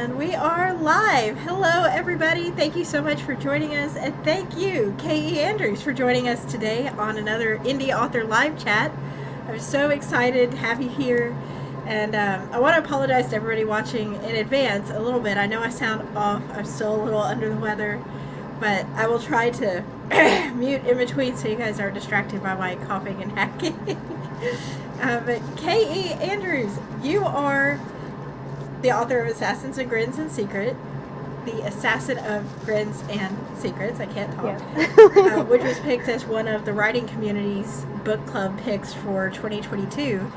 And we are live. Hello, everybody. Thank you so much for joining us. And thank you, K.E. Andrews, for joining us today on another Indie Author Live Chat. I'm so excited to have you here. And I want to apologize to everybody watching in advance a little bit. I know I sound off. I'm still a little under the weather. But I will try to mute in between so you guys aren't distracted by my coughing and hacking. But K.E. Andrews, you are the author of Assassins and Grins and Secret, the assassin of Grins and Secrets, I can't talk, which was picked as one of the writing community's book club picks for 2022.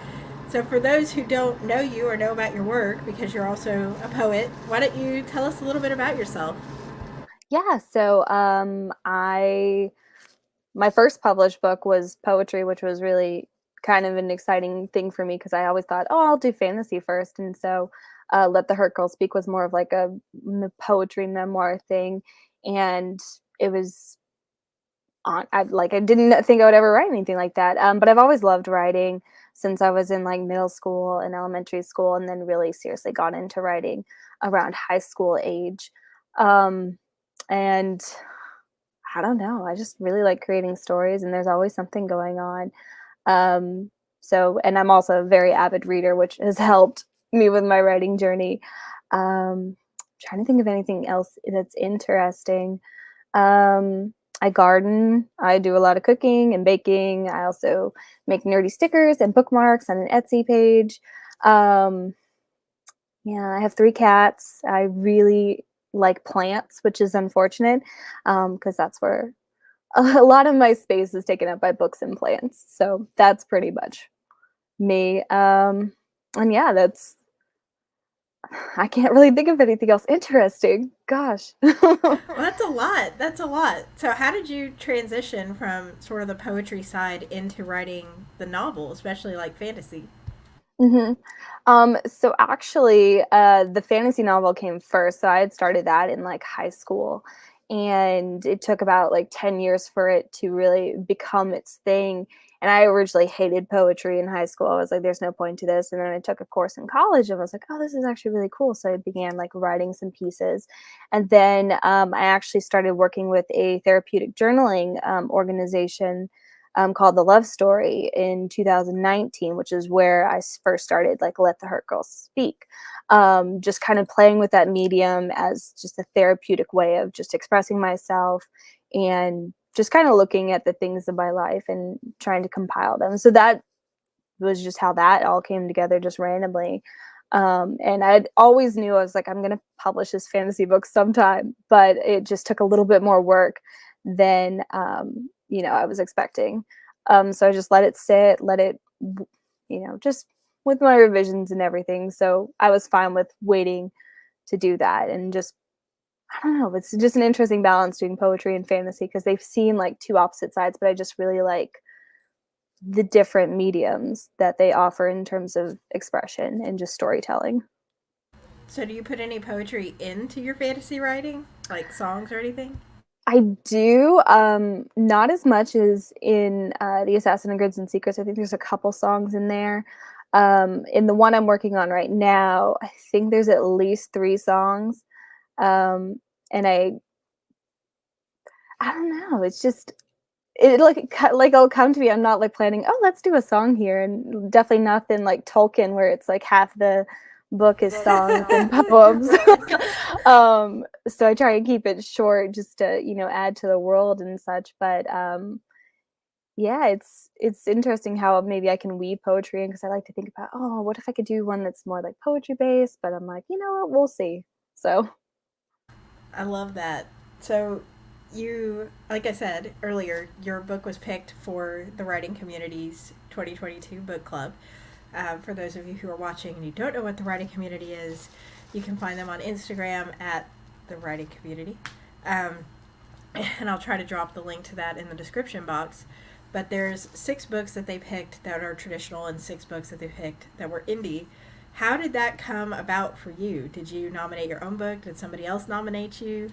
So for those who don't know you or know about your work, because you're also a poet, why don't you tell us a little bit about yourself? Yeah, so my first published book was poetry, which was really kind of an exciting thing for me because I always thought, oh, I'll do fantasy first. And so Let the Hurt Girl Speak was more of like a poetry memoir thing. And it was I didn't think I would ever write anything like that. But I've always loved writing since I was in like middle school and elementary school, and then really seriously got into writing around high school age. Um, and I don't know. I just really like creating stories, and there's always something going on. And I'm also a very avid reader, which has helped me with my writing journey. Trying to think of anything else that's interesting. I garden. I do a lot of cooking and baking. I also make nerdy stickers and bookmarks on an Etsy page. Um, yeah, I have 3 cats. I really like plants, which is unfortunate because that's where a lot of my space is taken up by books and plants. So that's pretty much me. And yeah, I can't really think of anything else interesting. Gosh. Well, that's a lot. That's a lot. So, how did you transition from sort of the poetry side into writing the novel, especially like fantasy? hmm so actually, the fantasy novel came first. So I had started that in like high school, and it took about like 10 years for it to really become its thing. And I originally hated poetry in high school. I was like, there's no point to this. And then I took a course in college and was like, oh, this is actually really cool. So I began like writing some pieces. And then I actually started working with a therapeutic journaling organization called The Love Story in 2019, which is where I first started like Let the Hurt Girl Speak. Just kind of playing with that medium as just a therapeutic way of just expressing myself and just kind of looking at the things in my life and trying to compile them. So that was just how that all came together just randomly. And I always knew I was like, I'm going to publish this fantasy book sometime, but it just took a little bit more work than, I was expecting. So I just let it sit, just with my revisions and everything. So I was fine with waiting to do that and just, I don't know, it's just an interesting balance doing poetry and fantasy because they've seemed like two opposite sides, but I just really like the different mediums that they offer in terms of expression and just storytelling. So, do you put any poetry into your fantasy writing, like songs or anything? I do, not as much as in the Assassin and Grids and Secrets. I think there's a couple songs in there. In the one I'm working on right now, I think there's at least 3 songs. Um, and I don't know. It's just like it'll come to me. I'm not like planning. Oh, let's do a song here, and definitely nothing like Tolkien where it's like half the book is songs and poems. So I try and keep it short just to add to the world and such. But yeah, it's interesting how maybe I can weave poetry in because I like to think about, oh, what if I could do one that's more like poetry based? But I'm like, you know what, we'll see. So. I love that. So, you, like I said earlier, your book was picked for the Writing Community's 2022 book club. For those of you who are watching and you don't know what the Writing Community is, you can find them on Instagram at the Writing Community. Um, and I'll try to drop the link to that in the description box. But there's 6 books that they picked that are traditional and 6 books that they picked that were indie. How did that come about for you? Did you nominate your own book? Did somebody else nominate you?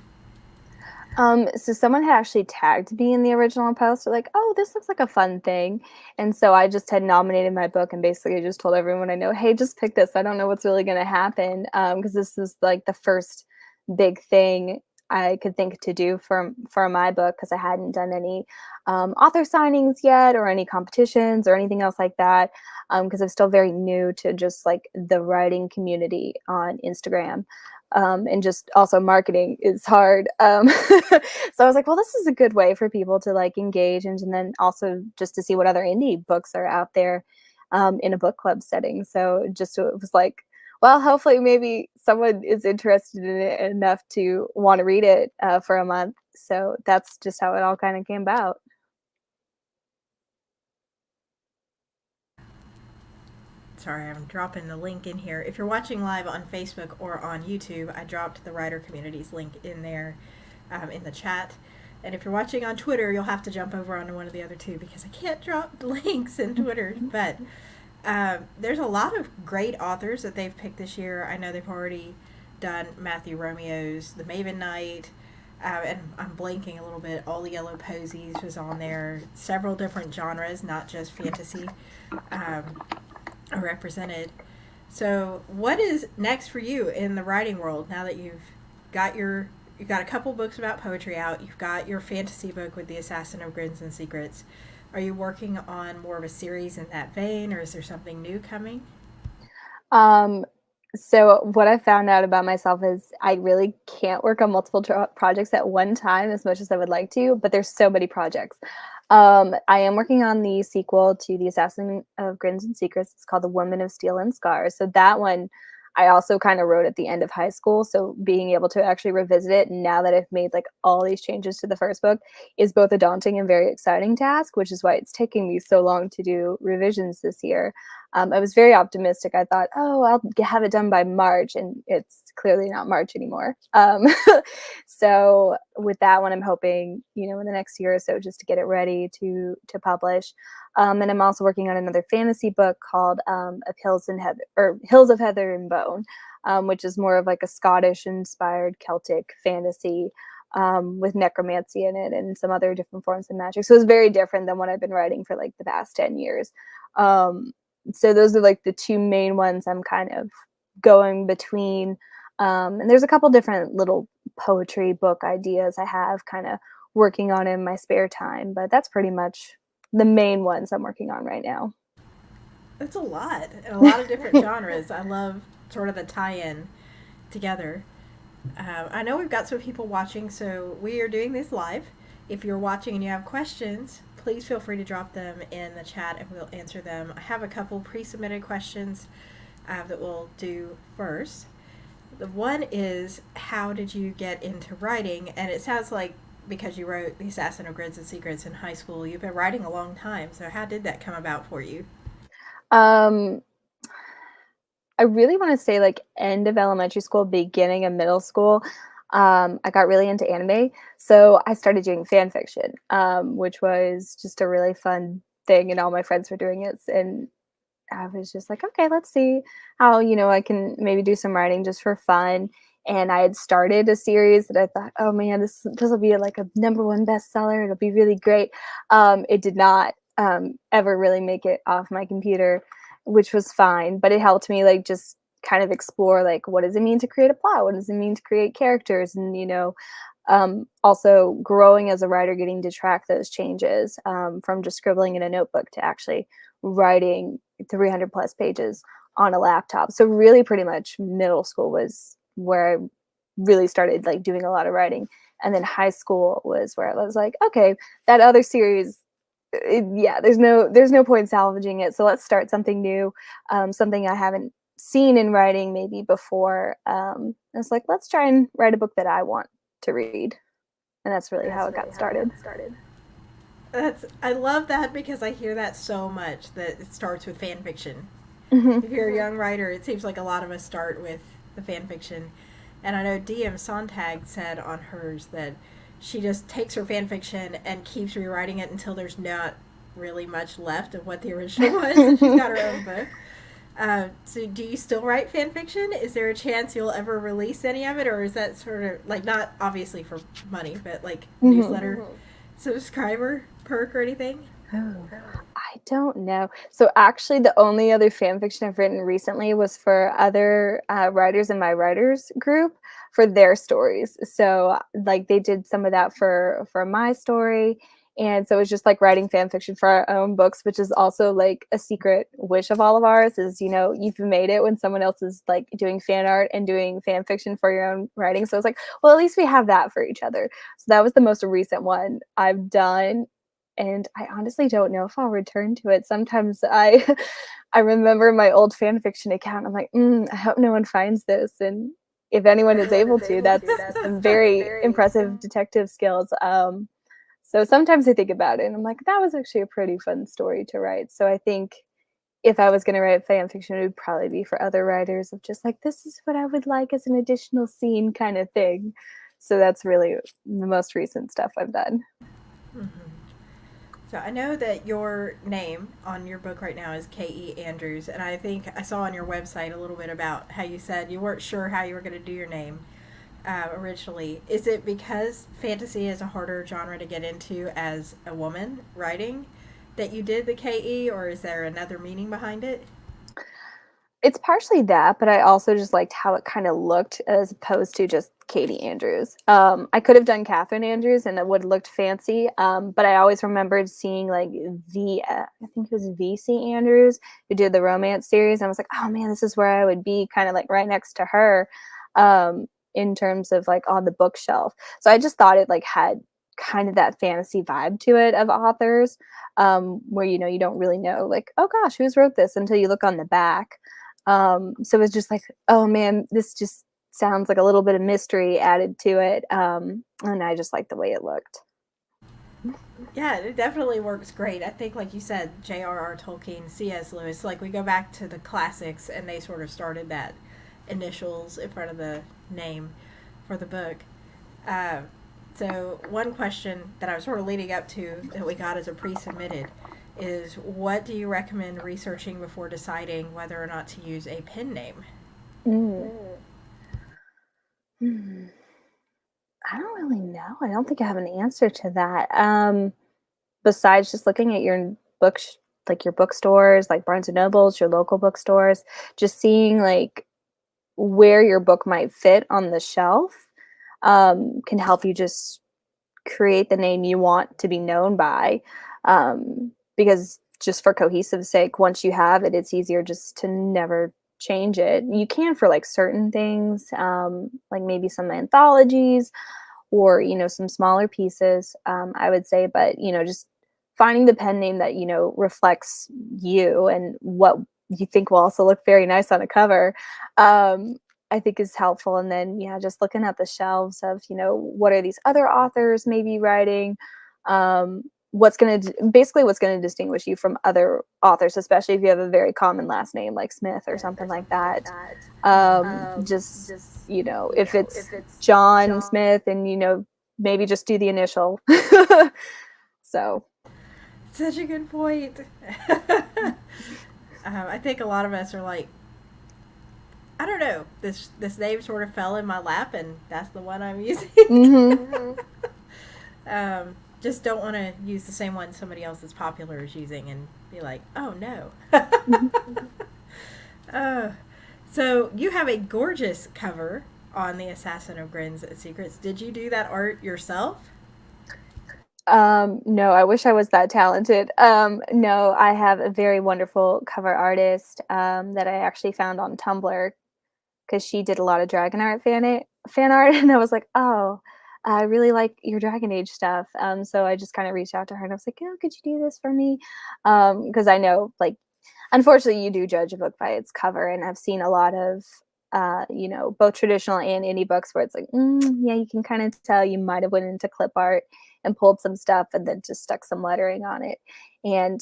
So someone had actually tagged me in the original post. They're like, "Oh, this looks like a fun thing," and so I just had nominated my book and basically just told everyone I know, "Hey, just pick this. I don't know what's really going to happen," because this is like the first big thing I could think to do for my book because I hadn't done any author signings yet or any competitions or anything else like that because I'm still very new to just like the writing community on Instagram. And just also marketing is hard. So I was like, well, this is a good way for people to like engage and then also just to see what other indie books are out there in a book club setting. So just so it was like, well, hopefully maybe someone is interested in it enough to want to read it for a month. So that's just how it all kind of came about. Sorry, I'm dropping the link in here. If you're watching live on Facebook or on YouTube, I dropped the writer communities link in there in the chat. And if you're watching on Twitter, you'll have to jump over onto one of the other two because I can't drop links in Twitter. But there's a lot of great authors that they've picked this year. I know they've already done Matthew Romeo's The Maven Knight. And I'm blanking a little bit. All the Yellow Posies was on there. Several different genres, not just fantasy. Are represented. So, what is next for you in the writing world now that you've got a couple books about poetry out, you've got your fantasy book with The Assassin of Grins and Secrets. Are you working on more of a series in that vein, or is there something new coming? Um, so what I found out about myself is I really can't work on multiple projects at one time as much as I would like to, but there's so many projects. I am working on the sequel to The Assassin of Grins and Secrets. It's called The Woman of Steel and Scars. So that one I also kind of wrote at the end of high school. So being able to actually revisit it now that I've made like all these changes to the first book is both a daunting and very exciting task, which is why it's taking me so long to do revisions this year. I was very optimistic. I thought, oh, I'll have it done by March, and it's clearly not March anymore. So with that one, I'm hoping, in the next year or so, just to get it ready to publish. And I'm also working on another fantasy book called of Hills and Heather or Hills of Heather and Bone, which is more of like a Scottish-inspired Celtic fantasy with necromancy in it and some other different forms of magic. So it's very different than what I've been writing for like the past 10 years. So those are like the two main ones I'm kind of going between. And there's a couple different little poetry book ideas I have kind of working on in my spare time, but that's pretty much the main ones I'm working on right now. It's a lot, and a lot of different genres. I love sort of the tie-in together. I know we've got some people watching, so we are doing this live. If you're watching and you have questions, please feel free to drop them in the chat and we'll answer them. I have a couple pre-submitted questions that we'll do first. The one is, how did you get into writing? And it sounds like because you wrote The Assassin of Grids and Secrets in high school, you've been writing a long time. So how did that come about for you? Um, I really want to say like end of elementary school, beginning of middle school. I got really into anime, so I started doing fan fiction, which was just a really fun thing, and all my friends were doing it, and I was just like, okay, let's see how I can maybe do some writing just for fun. And I had started a series that I thought, oh man, this will be like a #1 bestseller. It'll be really great. It did not ever really make it off my computer, which was fine, but it helped me like just kind of explore like what does it mean to create a plot? What does it mean to create characters? And also growing as a writer, getting to track those changes from just scribbling in a notebook to actually writing 300 plus pages on a laptop. So really pretty much middle school was where I really started like doing a lot of writing. And then high school was where I was like, okay, that other series, yeah, there's no point salvaging it. So let's start something new, something I haven't seen in writing maybe before. It's like, let's try and write a book that I want to read. And that's really how it got started. I love that because I hear that so much that it starts with fan fiction. Mm-hmm. If you're a young writer, it seems like a lot of us start with the fan fiction. And I know DM Sontag said on hers that she just takes her fan fiction and keeps rewriting it until there's not really much left of what the original was, and she's got her own book. So do you still write fan fiction? Is there a chance you'll ever release any of it, or is that sort of like not obviously for money, but like newsletter subscriber perk or anything? Oh, I don't know. So actually, the only other fan fiction I've written recently was for other writers in my writers group for their stories. So like they did some of that for my story, and so it was just like writing fan fiction for our own books, which is also like a secret wish of all of ours. Is you've made it when someone else is like doing fan art and doing fan fiction for your own writing. So it's like, well, at least we have that for each other. So that was the most recent one I've done, and I honestly don't know if I'll return to it. Sometimes I I remember my old fan fiction account. I'm like, I hope no one finds this. And if anyone is able to, that's some very impressive detective skills. So sometimes I think about it and I'm like, that was actually a pretty fun story to write. So I think if I was going to write fan fiction, it would probably be for other writers of just like, this is what I would like as an additional scene kind of thing. So that's really the most recent stuff I've done. Mm-hmm. So I know that your name on your book right now is K.E. Andrews, and I think I saw on your website a little bit about how you said you weren't sure how you were going to do your name originally. Is it because fantasy is a harder genre to get into as a woman writing that you did the K.E., or is there another meaning behind it? It's partially that, but I also just liked how it kind of looked as opposed to just Katie Andrews. I could have done Katherine Andrews and it would have looked fancy, but I always remembered seeing like I think it was VC Andrews who did the romance series. And I was like, oh man, this is where I would be kind of like right next to her in terms of like on the bookshelf. So I just thought it like had kind of that fantasy vibe to it of authors where, you don't really know like, oh gosh, who's wrote this until you look on the back. So it's just like, oh man, this just sounds like a little bit of mystery added to it. And I just like the way it looked. Yeah, it definitely works great. I think, like you said, J.R.R. Tolkien, C.S. Lewis, like we go back to the classics and they sort of started that initials in front of the name for the book. Uh, so, one question that I was sort of leading up to that we got as a pre submitted is what do you recommend researching before deciding whether or not to use a pen name? Mm. Hmm. I don't really know. I don't think I have an answer to that. Besides just looking at your like your bookstores, like Barnes and Nobles, your local bookstores, just seeing like where your book might fit on the shelf can help you just create the name you want to be known by. Because just for cohesive sake, once you have it, it's easier just to never change it. You can for like certain things, like maybe some anthologies or, some smaller pieces, I would say, but, just finding the pen name that, reflects you and what you think will also look very nice on a cover. I think is helpful. And then, yeah, just looking at the shelves of, what are these other authors maybe writing? Basically what's going to distinguish you from other authors, especially if you have a very common last name like Smith or something like that. Just, if it's John Smith and, maybe just do the initial. So. Such a good point. I think a lot of us are like, I don't know. This name sort of fell in my lap, and that's the one I'm using. Mm-hmm. Just don't want to use the same one somebody else that's popular is using, and be like, oh no. uh, so you have a gorgeous cover on the Assassin of Grins Secrets. Did you do that art yourself? No, I wish I was that talented. No, I have a very wonderful cover artist that I actually found on Tumblr because she did a lot of Dragon Art fan art, and I was like, oh, I really like your Dragon Age stuff. So I just kind of reached out to her, and I was like, oh, could you do this for me? Because I know, like, unfortunately, you do judge a book by its cover, and I've seen a lot of, both traditional and indie books where it's like, yeah, you can kind of tell you might have went into clip art and pulled some stuff and then just stuck some lettering on it. And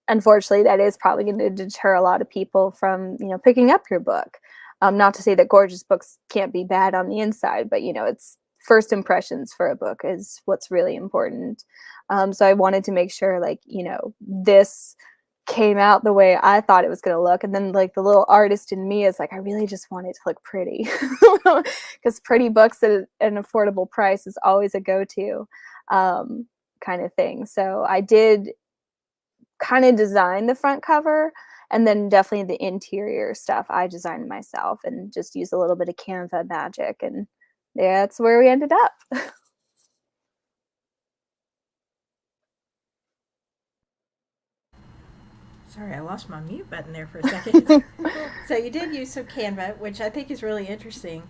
unfortunately, that is probably going to deter a lot of people from, picking up your book. Not to say that gorgeous books can't be bad on the inside, but, it's first impressions for a book is what's really important. So I wanted to make sure, like, this came out the way I thought it was going to look. And then like the little artist in me is like, I really just want it to look pretty, because pretty books at an affordable price is always a go-to kind of thing. So I did kind of design the front cover, and then definitely the interior stuff I designed myself and just used a little bit of Canva magic, and that's where we ended up. Sorry, I lost my mute button there for a second. So you did use some Canva, which I think is really interesting.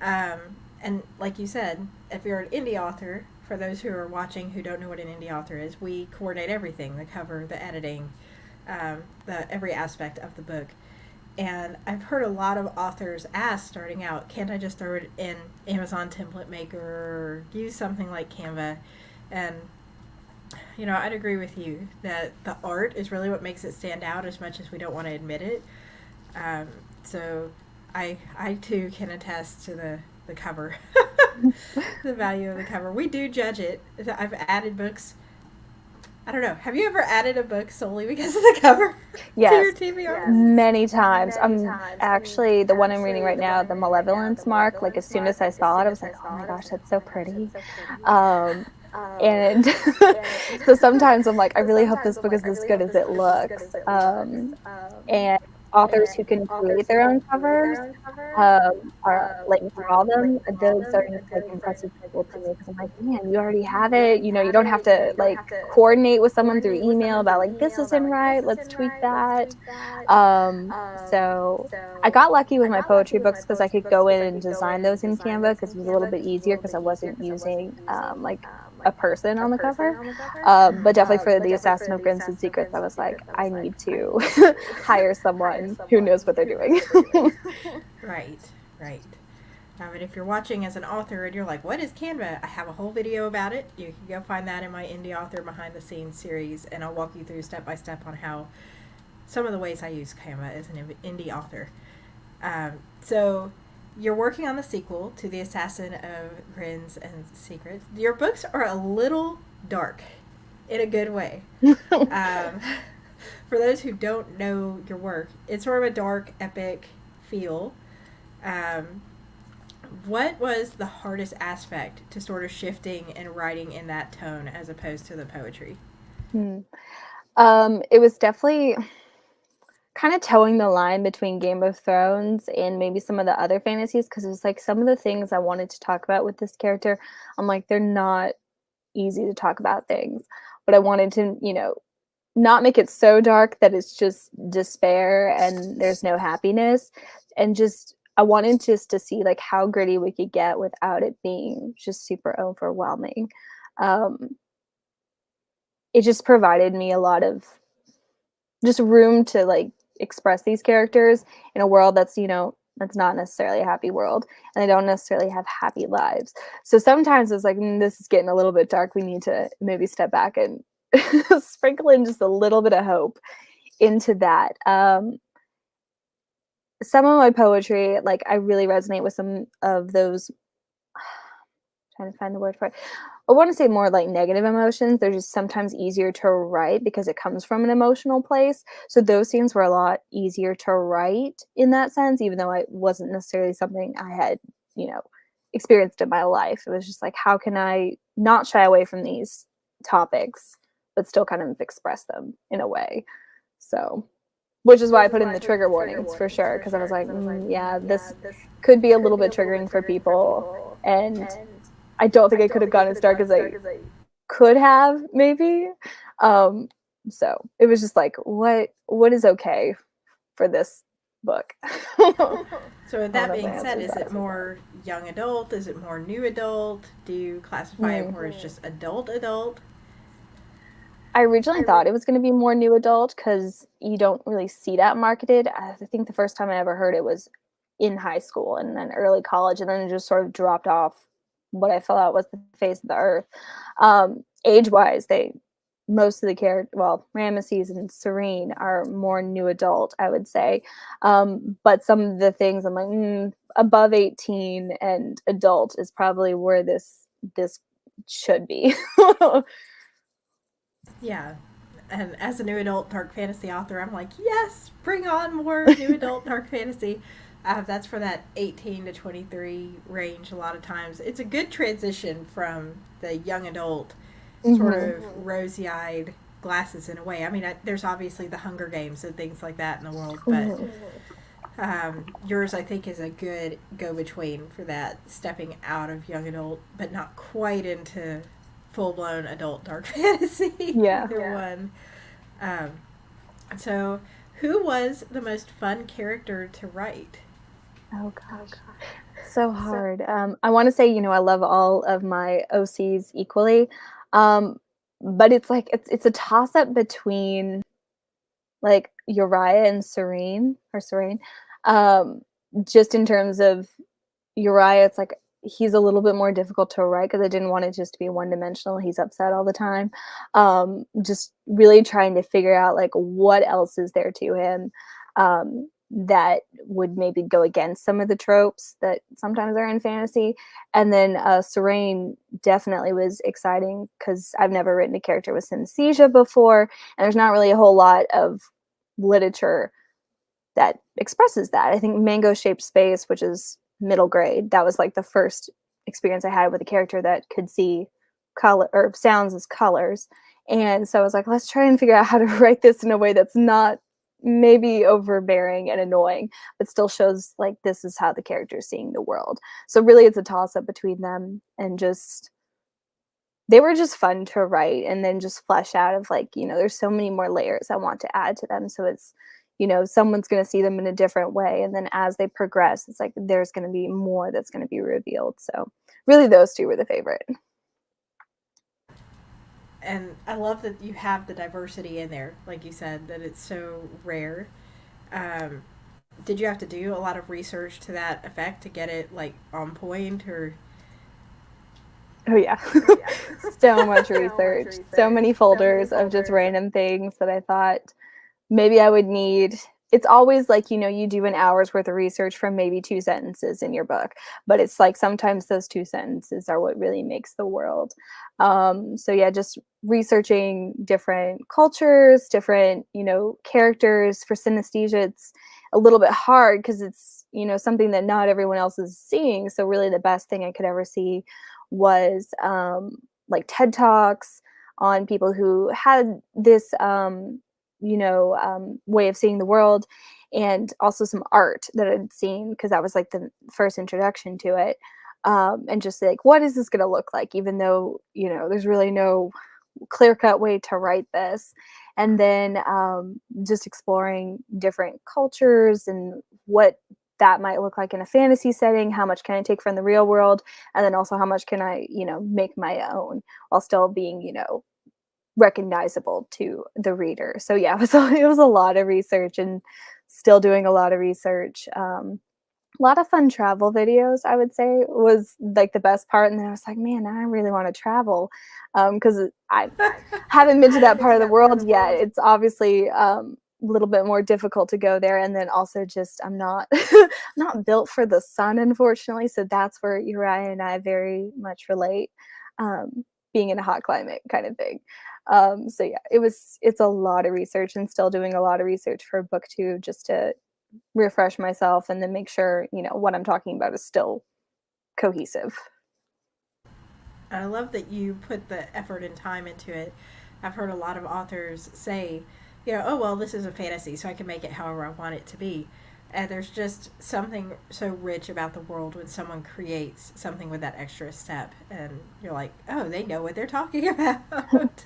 And like you said, if you're an indie author, for those who are watching who don't know what an indie author is, we coordinate everything, the cover, the editing, every aspect of the book. And I've heard a lot of authors ask starting out, can't I just throw it in Amazon Template Maker or use something like Canva? And you know, I'd agree with you that the art is really what makes it stand out as much as we don't want to admit it. So I too can attest to the cover, the value of the cover. We do judge it. I've added books. I don't know. Have you ever added a book solely because of the cover Yes, to your TBR? Yes. Many times. Actually, the one I'm reading right now, the Malevolence Mark, like as soon as I saw it, I was like, oh my gosh, that's so pretty. And so sometimes I'm like, I really hope this book is as good as it looks. And authors who can create their own covers, are like draw them. Those are just like impressive people to me, because I'm like, man, you already have it. You know, you don't have to like coordinate with someone through email about like, this isn't right, let's tweak that. So I got lucky with my poetry books because I could go in and design those in Canva, because it was a little bit easier because I wasn't using like a person on the cover. But definitely for the Assassin of Grins and Secrets, I was like, I need to hire someone who knows what they're doing. Right. And if you're watching as an author and you're like, what is Canva? I have a whole video about it. You can go find that in my Indie Author Behind the Scenes series, and I'll walk you through step by step on how some of the ways I use Canva as an indie author. So you're working on the sequel to The Assassin of Grins and Secrets. Your books are a little dark in a good way. For those who don't know your work, it's sort of a dark, epic feel. What was the hardest aspect to sort of shifting and writing in that tone as opposed to the poetry? It was definitely kind of towing the line between Game of Thrones and maybe some of the other fantasies, because it was like some of the things I wanted to talk about with this character, I'm like, they're not easy to talk about things, but I wanted to, you know, not make it so dark that it's just despair and there's no happiness, and just I wanted just to see like how gritty we could get without it being just super overwhelming. It just provided me a lot of just room to like express these characters in a world that's, you know, that's not necessarily a happy world, and they don't necessarily have happy lives. So sometimes it's like, this is getting a little bit dark. We need to maybe step back and sprinkle in just a little bit of hope into that. Some of my poetry, like I really resonate with some of those, trying to find the word for it. I want to say more like negative emotions. They're just sometimes easier to write because it comes from an emotional place. So those scenes were a lot easier to write in that sense, even though it wasn't necessarily something I had, you know, experienced in my life. It was just like, how can I not shy away from these topics, but still kind of express them in a way? So, which is why I put in the trigger warnings for sure, because I was like, yeah, this could be a little bit triggering for people, and I don't think I could have gone as dark as I could have, maybe. So it was just like, what is okay for this book? So with that being said, is it more young adult? Is it more new adult? Do you classify it more as just adult? I originally thought it was going to be more new adult because you don't really see that marketed. I think the first time I ever heard it was in high school and then early college, and then it just sort of dropped off what I felt was the face of the earth. Age-wise, most of the characters, well, Ramesses and Serene are more new adult, I would say. But some of the things I'm like, above 18 and adult is probably where this should be. Yeah, And as a new adult dark fantasy author, I'm like, yes, bring on more new adult dark fantasy. That's for that 18 to 23 range a lot of times. It's a good transition from the young adult, sort Hmm. of rosy eyed glasses in a way. I mean, there's obviously the Hunger Games and things like that in the world, but Hmm. yours, I think, is a good go between for that, stepping out of young adult, but not quite into full blown adult dark fantasy. Yeah. Either one. Um, so, who was the most fun character to write? Oh gosh. So hard. I want to say, I love all of my OCs equally. Um, but it's like it's a toss up between like Uriah and Serene. Um, just in terms of Uriah, it's like he's a little bit more difficult to write because I didn't want it just to be one dimensional. He's upset all the time. Just really trying to figure out like what else is there to him that would maybe go against some of the tropes that sometimes are in fantasy. And then Serene definitely was exciting because I've never written a character with synesthesia before, and there's not really a whole lot of literature that expresses that. I think Mango Shaped Space, which is middle grade, that was like the first experience I had with a character that could see color or sounds as colors. And so I was like, let's try and figure out how to write this in a way that's not maybe overbearing and annoying, but still shows like this is how the character is seeing the world. So really it's a toss up between them, and just they were just fun to write and then just flesh out of like, there's so many more layers I want to add to them. So it's, someone's going to see them in a different way. And then as they progress, it's like there's going to be more that's going to be revealed. So really, those two were the favorite. And I love that you have the diversity in there, like you said, that it's so rare. Um, did you have to do a lot of research to that effect to get it like on point, or Oh, yeah. So much research, so many folders of just random things that I thought maybe I would need. It's always like, you do an hour's worth of research from maybe two sentences in your book, but it's like sometimes those two sentences are what really makes the world. So yeah, just researching different cultures, different, characters. For synesthesia, it's a little bit hard because it's, something that not everyone else is seeing. So really the best thing I could ever see was like TED Talks on people who had this way of seeing the world, and also some art that I'd seen because that was like the first introduction to it. And just like, what is this going to look like? Even though, there's really no clear cut way to write this. And then just exploring different cultures and what that might look like in a fantasy setting. How much can I take from the real world? And then also how much can I, make my own while still being, recognizable to the reader. So yeah, it was a lot of research and still doing a lot of research. A lot of fun travel videos, I would say, was like the best part. And then I was like, man, I really want to travel because I haven't been to that part of the world yet. It's obviously a little bit more difficult to go there. And then also just I'm not not built for the sun, unfortunately. So that's where Uriah and I very much relate, being in a hot climate kind of thing. So yeah, it's a lot of research, and still doing a lot of research for book two just to refresh myself and then make sure, what I'm talking about is still cohesive. I love that you put the effort and time into it. I've heard a lot of authors say, oh, well, this is a fantasy, so I can make it however I want it to be. And there's just something so rich about the world when someone creates something with that extra step. And you're like, oh, they know what they're talking about.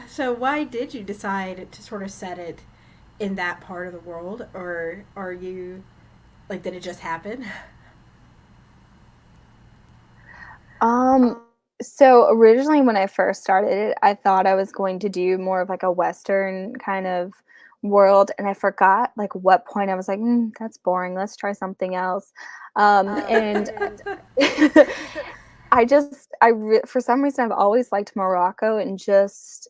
So, why did you decide to sort of set it in that part of the world? Or are you, like, did it just happen? Um, so originally when I first started it, I thought I was going to do more of like a Western kind of world, and I forgot like what point I was like, that's boring. Let's try something else. And for some reason I've always liked Morocco, and just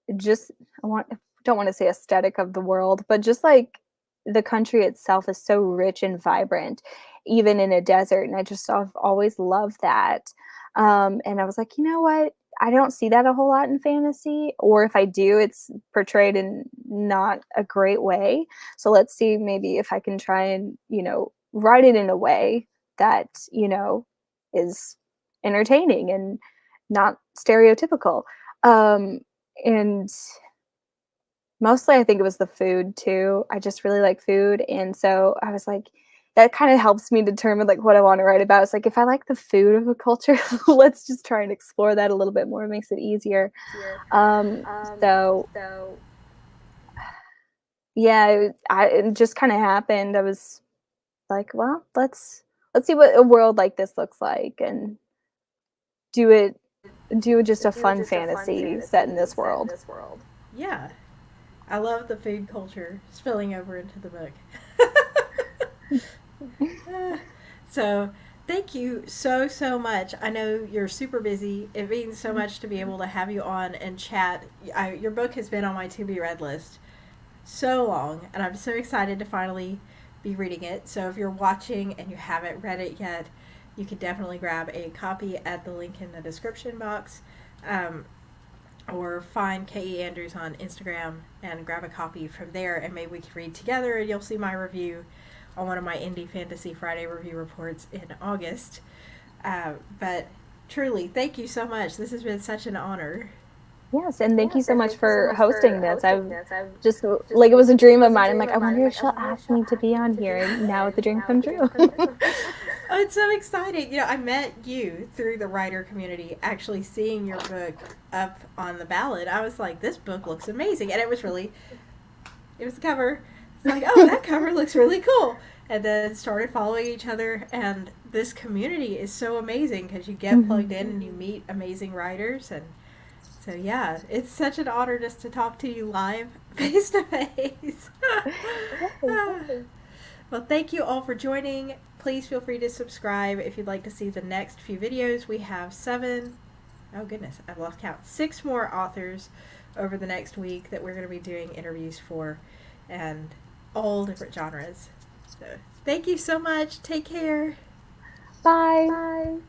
I want don't want to say aesthetic of the world, but just like the country itself is so rich and vibrant, even in a desert. And I've always loved that. And I was like, you know what? I don't see that a whole lot in fantasy, or if I do, it's portrayed in not a great way. So let's see maybe if I can try and, write it in a way that, is entertaining and not stereotypical. Um, and mostly I think it was the food too. I just really like food. And so I was like, that kind of helps me determine like what I want to write about. It's like if I like the food of a culture, let's just try and explore that a little bit more. It makes it easier. Um, so yeah, it just kind of happened. I was like, well, let's see what a world like this looks like and do it do just a fun fantasy set in this world. Yeah. I love the food culture spilling over into the book. So, thank you so, so much. I know you're super busy. It means so much to be able to have you on and chat. Your book has been on my to be read list so long, and I'm so excited to finally be reading it. So, if you're watching and you haven't read it yet, you can definitely grab a copy at the link in the description box. Or find K.E. Andrews on Instagram and grab a copy from there, and maybe we can read together, and you'll see my review on one of my Indie Fantasy Friday review reports in August. But truly, thank you so much. This has been such an honor. Yes, and thank you so much for hosting this. I've just like it was a dream of mine. I'm like, I wonder if she'll ask me to be on here, and now it's a dream come true. Oh, it's so exciting. I met you through the writer community, actually seeing your book up on the ballot. I was like, this book looks amazing. And it was the cover. It's like, oh, that cover looks really cool. And then started following each other. And this community is so amazing because you get plugged in and you meet amazing writers. And so, yeah, it's such an honor just to talk to you live, face to face. Well, thank you all for joining. Please feel free to subscribe if you'd like to see the next few videos. We have 6 more authors over the next week that we're going to be doing interviews for, and all different genres. So thank you so much. Take care. Bye.